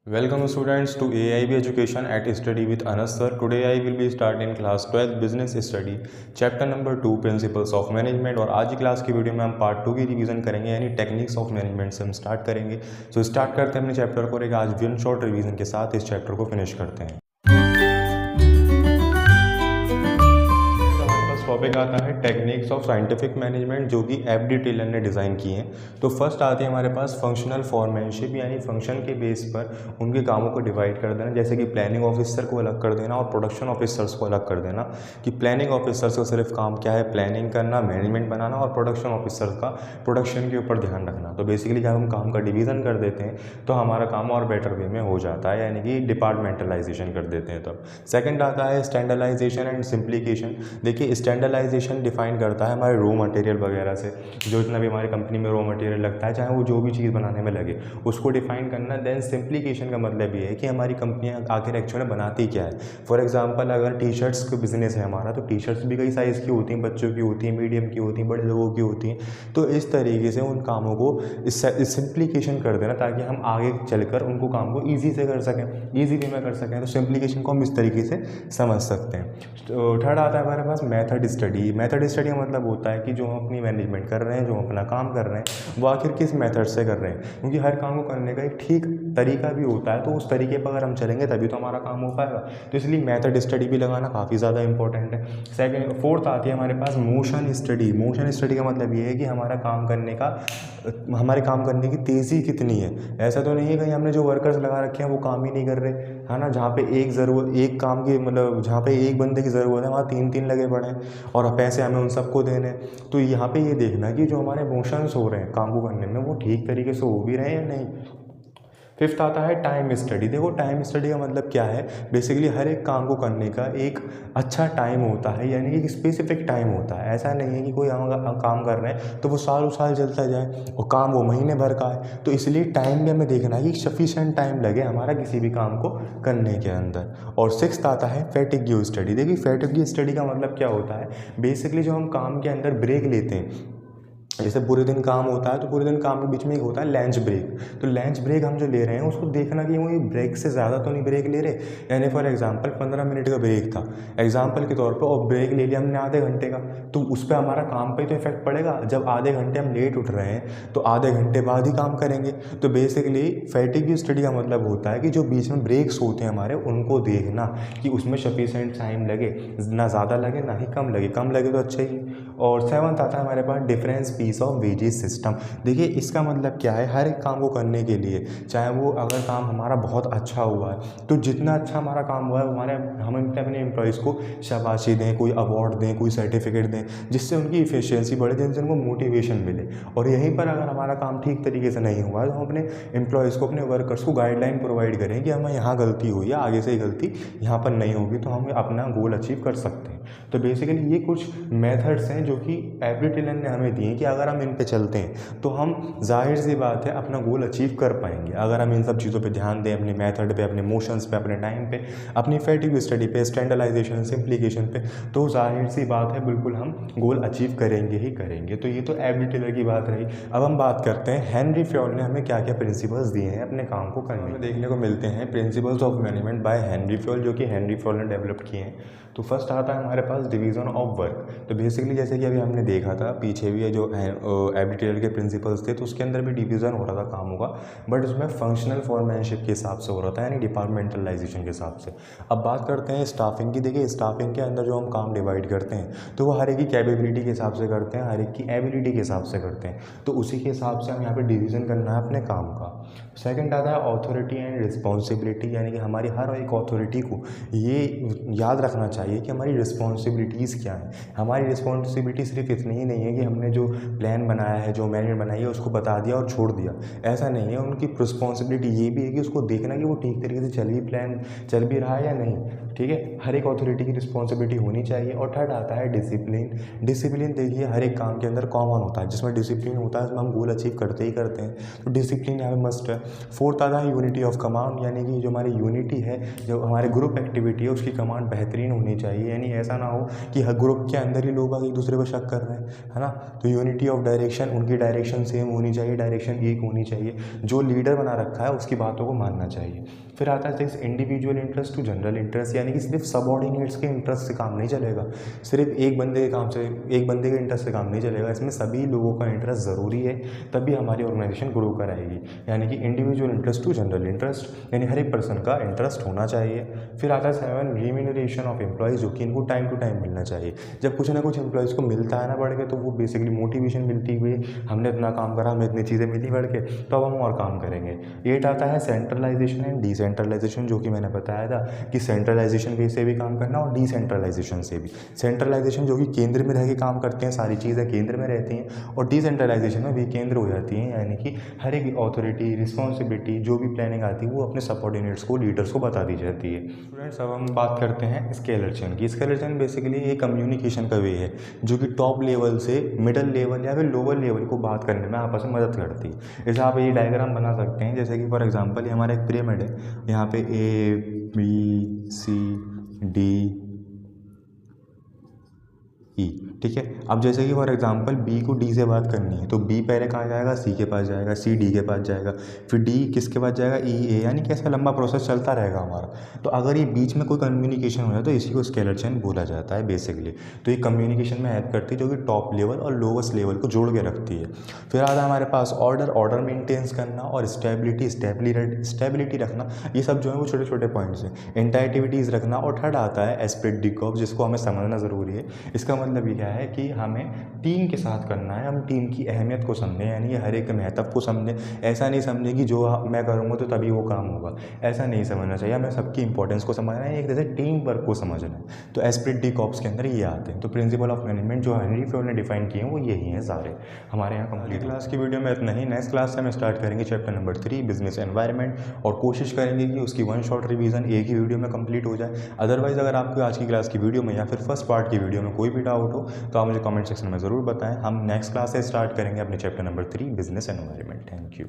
Welcome students to AIB Education at Study with Anas sir. Today I will be starting class 12 business study chapter number 2 principles of management और आज की class की video में हम part 2 की revision करेंगे यानी टेक्निक्स ऑफ मैनेजमेंट से हम स्टार्ट करेंगे। स्टार्ट करते हैं अपने चैप्टर को। आज वन शॉर्ट रिवीजन के साथ इस चैप्टर को फिनिश करते हैं। टॉपिक आता है टेक्निक्स ऑफ साइंटिफिक मैनेजमेंट जो कि एफडी टेलर ने डिज़ाइन किए हैं। तो फर्स्ट आती है हमारे पास फंक्शनल फॉर्मेनशिप यानी फंक्शन के बेस पर उनके कामों को डिवाइड कर देना, जैसे कि प्लानिंग ऑफिसर को अलग कर देना और प्रोडक्शन ऑफिसर्स को अलग कर देना। कि प्लानिंग ऑफिसर्स का सिर्फ काम क्या है, प्लानिंग करना, मैनेजमेंट बनाना, और प्रोडक्शन ऑफिसर का प्रोडक्शन के ऊपर ध्यान रखना। तो बेसिकली जब हम काम का डिवीज़न कर देते हैं तो हमारा काम और बेटर वे में हो जाता है, यानी कि डिपार्टमेंटलाइजेशन कर देते हैं। तब सेकेंड आता है स्टैंडर्डाइजेशन एंड सिंप्लीकेशन। देखिए स्टैंडर्डाइजेशन डिफाइन करता है हमारे रॉ मटेरियल वगैरह से, जो जितना भी हमारी कंपनी में रॉ मटेरियल लगता है, चाहे वो जो भी चीज़ बनाने में लगे, उसको डिफाइन करना। देन सिंप्लीकेशन का मतलब ये है कि हमारी कंपनियां आखिर एक्चुअल में बनाती क्या है। फॉर एग्जांपल अगर टी शर्ट्स का बिजनेस है हमारा, तो टी शर्ट्स भी कई साइज़ की होती हैं, बच्चों की होती हैं, मीडियम की होती हैं, बड़े लोगों की होती हैं। तो इस तरीके से उन कामों को सिंप्लीकेशन कर देना ताकि हम आगे चलकर उनको काम को ईजी से कर सकें, ईजी वे में कर सकें। तो सिंप्लीकेशन को हम इस तरीके से समझ सकते हैं। तो थर्ड आता है हमारे पास मेथड स्टडी। मेथड स्टडी का मतलब होता है कि जो हम अपनी मैनेजमेंट कर रहे हैं, जो हम अपना काम कर रहे हैं, वो आखिर किस मेथड से कर रहे हैं, क्योंकि हर काम को करने का एक ठीक तरीका भी होता है। तो उस तरीके पर अगर हम चलेंगे तभी तो हमारा काम हो पाएगा। तो इसलिए मेथड स्टडी भी लगाना काफ़ी ज़्यादा इंपॉर्टेंट है। सेकेंड फोर्थ आती है हमारे पास मोशन स्टडी। मोशन स्टडी का मतलब ये है कि हमारे काम करने की तेज़ी कितनी है। ऐसा तो नहीं है कहीं हमने जो वर्कर्स लगा रखे हैं वो काम ही नहीं कर रहे, है ना। जहाँ पे एक काम की मतलब जहाँ पे एक बंदे की ज़रूरत है वहाँ तीन तीन लगे पड़े हैं और पैसे हमें उन सबको देने। तो यहाँ पे ये देखना कि जो हमारे मोशंस हो रहे हैं काम को करने में वो ठीक तरीके से हो भी रहे हैं या नहीं। फिफ्थ आता है टाइम स्टडी। देखो टाइम स्टडी का मतलब क्या है, बेसिकली हर एक काम को करने का एक अच्छा टाइम होता है, यानी कि एक स्पेसिफिक टाइम होता है। ऐसा नहीं है कि कोई हम काम कर रहे हैं तो वो सालों साल चलता जाए और काम वो महीने भर का है। तो इसलिए टाइम भी हमें देखना है कि सफिशेंट टाइम लगे हमारा किसी भी काम को करने के अंदर। और सिक्स्थ आता है फैटिग्यू स्टडी। देखिए फैटिग्यू स्टडी का मतलब क्या होता है, बेसिकली जो हम काम के अंदर ब्रेक लेते हैं, जैसे पूरे दिन काम होता है तो पूरे दिन काम के बीच में एक होता है लंच ब्रेक। तो लंच ब्रेक हम जो ले रहे हैं उसको देखना कि वो ये ब्रेक से ज़्यादा तो नहीं ब्रेक ले रहे। यानी फॉर एग्जांपल 15 मिनट का ब्रेक था एग्जांपल के तौर पे, और ब्रेक ले लिया हमने आधे घंटे का, तो उस पर हमारा काम पे तो इफेक्ट पड़ेगा। जब आधे घंटे हम लेट उठ रहे हैं तो आधे घंटे बाद ही काम करेंगे। तो बेसिकली फैटिग्यू स्टडी का मतलब होता है कि जो बीच में ब्रेक्स होते हैं हमारे, उनको देखना कि उसमें सफिशेंट टाइम लगे, ना ज़्यादा लगे ना ही कम लगे। कम लगे तो अच्छा ही। और सेवन्थ आता है हमारे पास difference piece of wages system. देखिए इसका मतलब क्या है, हर एक काम को करने के लिए, चाहे वो अगर काम हमारा बहुत अच्छा हुआ है तो जितना अच्छा हमारा काम हुआ है हम अपने एम्प्लॉयज़ को शाबाशी दें, कोई अवार्ड दें, कोई सर्टिफिकेट दें, जिससे उनकी इफिशियंसी बढ़े, जिनसे उनको मोटिवेशन मिले। और यहीं पर अगर हमारा काम ठीक तरीके से नहीं हुआ है तो हम अपने एम्प्लॉयज़ को, अपने वर्कर्स को गाइडलाइन प्रोवाइड करें कि हमें यहाँ गलती हुई है, आगे से ये गलती यहाँ पर नहीं होगी, तो हम अपना गोल अचीव कर सकते हैं। तो बेसिकली ये कुछ मेथड्स हैं जो कि एफडी टेलर ने हमें दिए कि अगर हम इन पे चलते हैं तो हम जाहिर सी बात है अपना गोल अचीव कर पाएंगे। अगर हम इन सब चीज़ों पे ध्यान दें, अपने मेथड पे, अपने मोशंस पे, अपने टाइम पे, अपनी फैटिग्यू स्टडी पे, स्टैंडर्डाइजेशन, सिंप्लीकेशन पे, तो जाहिर सी बात है बिल्कुल हम गोल अचीव करेंगे ही करेंगे। तो ये तो एफडी टेलर की बात रही। अब हम बात करते हैं हेनरी फ्योल ने हमें क्या क्या प्रिंसिपल्स दिए हैं अपने काम को करने में। देखने को मिलते हैं principles of management by Henry Fayol, जो कि हेनरी फ्योल ने डेवलप किए हैं। तो फर्स्ट आता है हमारे पास डिवीज़न ऑफ वर्क। तो बेसिकली जैसे कि अभी हमने देखा था पीछे भी, जो एफडी टेलर के प्रिंसिपल्स थे तो उसके अंदर भी डिवीज़न हो रहा था कामों का, बट उसमें फंक्शनल फॉर्मेनशिप के हिसाब से हो रहा था, यानी डिपार्टमेंटलाइजेशन के हिसाब से। अब बात करते हैं स्टाफिंग की। देखिए स्टाफिंग के अंदर जो हम काम डिवाइड करते हैं तो वो हर एक की कैपेबिलिटी के हिसाब से करते हैं, हर एक की एबिलिटी के हिसाब से करते हैं। तो उसी के हिसाब से हम यहाँ पर डिवीज़न करना है अपने काम का। सेकेंड आता है ऑथोरिटी एंड रिस्पॉन्सिबिलिटी, यानी कि हमारी हर एक अथॉरिटी को ये याद रखना चाहिए कि हमारी रिस्पॉन्सिबिलिटीज़ क्या है। हमारी रिस्पॉन्सिबिलिटी सिर्फ इतनी ही नहीं है कि हमने जो प्लान बनाया है, जो मैनेजमेंट बनाई है, उसको बता दिया और छोड़ दिया। ऐसा नहीं है, उनकी रिस्पॉन्सिबिलिटी ये भी है कि उसको देखना कि वो ठीक तरीके से चल भी रहा है या नहीं। ठीक है, हर एक अथॉरिटी की रिस्पॉन्सिबिलिटी होनी चाहिए। और थर्ड आता है डिसिप्लिन। डिसिप्लिन देखिए हर एक काम के अंदर कॉमन होता है, जिसमें डिसिप्लिन होता है उसमें हम गोल अचीव करते ही करते हैं, तो डिसिप्लिन यहाँ पे मस्ट है। फोर्थ आता है यूनिटी ऑफ कमांड, यानी कि जो हमारी यूनिटी है, जो हमारे ग्रुप एक्टिविटी है, उसकी कमांड बेहतरीन होनी चाहिए। यानी ऐसा ना हो कि हर ग्रुप के अंदर ही लोग एक दूसरे पर शक कर रहे हैं, है ना। तो यूनिटी ऑफ डायरेक्शन, उनकी डायरेक्शन सेम होनी चाहिए, डायरेक्शन एक होनी चाहिए। जो लीडर बना रखा है उसकी बातों को मानना चाहिए। फिर आता है individual interest to general interest, यानी कि सिर्फ सबऑर्डिनेट्स के इंटरेस्ट से काम नहीं चलेगा, सिर्फ एक बंदे के काम से, एक बंदे के इंटरेस्ट से काम नहीं चलेगा, इसमें सभी लोगों का इंटरेस्ट ज़रूरी है, तभी हमारी ऑर्गेनाइजेशन ग्रो कराएगी। यानी कि individual interest to general interest, यानी हर एक पर्सन का इंटरेस्ट होना चाहिए। फिर आता है 7 रिम्यूनरेशन ऑफ एम्प्लॉयज़, जो कि इनको टाइम टू टाइम मिलना चाहिए। जब कुछ ना कुछ एम्प्लॉयज़ को मिलता है ना बढ़ के, तो वो बेसिकली मोटिवेशन मिलती हुई, हमने इतना काम करा, हमें इतनी चीज़ें मिली बढ़ के, तो अब हम और काम करेंगे। 8 आता है सेंट्रलाइजेशन एंड डिसेंट्रलाइजेशन, जो कि मैंने बताया था कि सेंट्रलाइजेशन से भी काम करना और डिसेंट्रलाइजेशन से भी। सेंट्रलाइजेशन जो कि केंद्र में रह के काम करते हैं, सारी चीज़ें केंद्र में रहती हैं, और डिसेंट्रलाइजेशन में भी केंद्र हो जाती हैं, यानी कि हर एक अथॉरिटी, रिस्पॉन्सिबिलिटी, जो भी प्लानिंग आती है वो अपने सबऑर्डिनेट्स को, लीडर्स को बता दी जाती है। स्टूडेंट्स, अब हम बात करते हैं स्केलर चेन की। स्केलर चेन बेसिकली एक कम्युनिकेशन का वे है, जो कि टॉप लेवल से मिडल लेवल या फिर लोअर लेवल को बात करने में आपस में मदद करती है। जैसे आप ये डायग्राम बना सकते हैं, जैसे कि फॉर एग्जांपल ये हमारा एक पिरामिड है, यहाँ पे ABCD ई, ठीक है। अब जैसे कि फॉर एग्जांपल बी को डी से बात करनी है, तो बी पहले कहाँ जाएगा, सी के पास जाएगा, सी डी के पास जाएगा, फिर डी किसके पास जाएगा, ई ए, यानी कि ऐसा लंबा प्रोसेस चलता रहेगा हमारा। तो अगर ये बीच में कोई कम्युनिकेशन हो जाए तो इसी को स्केलर चेन बोला जाता है बेसिकली। तो ये कम्युनिकेशन में हेल्प करती है, जो कि टॉप लेवल और लोवेस्ट लेवल को जोड़ के रखती है। फिर आता है हमारे पास ऑर्डर मेंटेन्स करना और स्टेबिलिटी रखना, ये सब जो है वो छोटे छोटे पॉइंट्स हैं। इंटरएक्टिविटीज़ रखना, और थर्ड आता है एस्पिरिट डी कॉर्प्स, जिसको हमें समझना ज़रूरी है। इसका मतलब ये क्या है कि हमें टीम के साथ करना है, हम टीम की अहमियत को समझें, यानी कि हर एक महत्व को समझें। ऐसा नहीं समझें कि जो मैं करूँगा तो तभी वो काम होगा, ऐसा नहीं समझना चाहिए। हमें सबकी इंपॉर्टेंस को समझना है, एक तरह से टीम वर्क को समझना है। तो एस्पिरिट डी कॉर्प्स के अंदर ये आते हैं। तो प्रिंसिपल ऑफ मैनेजमेंट जो हेनरी फोर्ड ने डिफाइन किए हैं वो यही हैं सारे हमारे यहाँ कंप्लीट। क्लास की वीडियो में इतना ही। नेक्स्ट क्लास से हम स्टार्ट करेंगे चैप्टर नंबर 3 बिजनेस एनवायरनमेंट, और कोशिश करेंगे कि उसकी 1 शॉर्ट रिवीजन एक ही वीडियो में कंप्लीट हो जाए। अदरवाइज अगर आपको आज की क्लास की वीडियो में या फिर फर्स्ट पार्ट की वीडियो में कोई भी डाउट हो तो आप मुझे कमेंट सेक्शन में ज़रूर बताएं। हम नेक्स्ट क्लास से स्टार्ट करेंगे अपने chapter number 3 business environment. Thank you.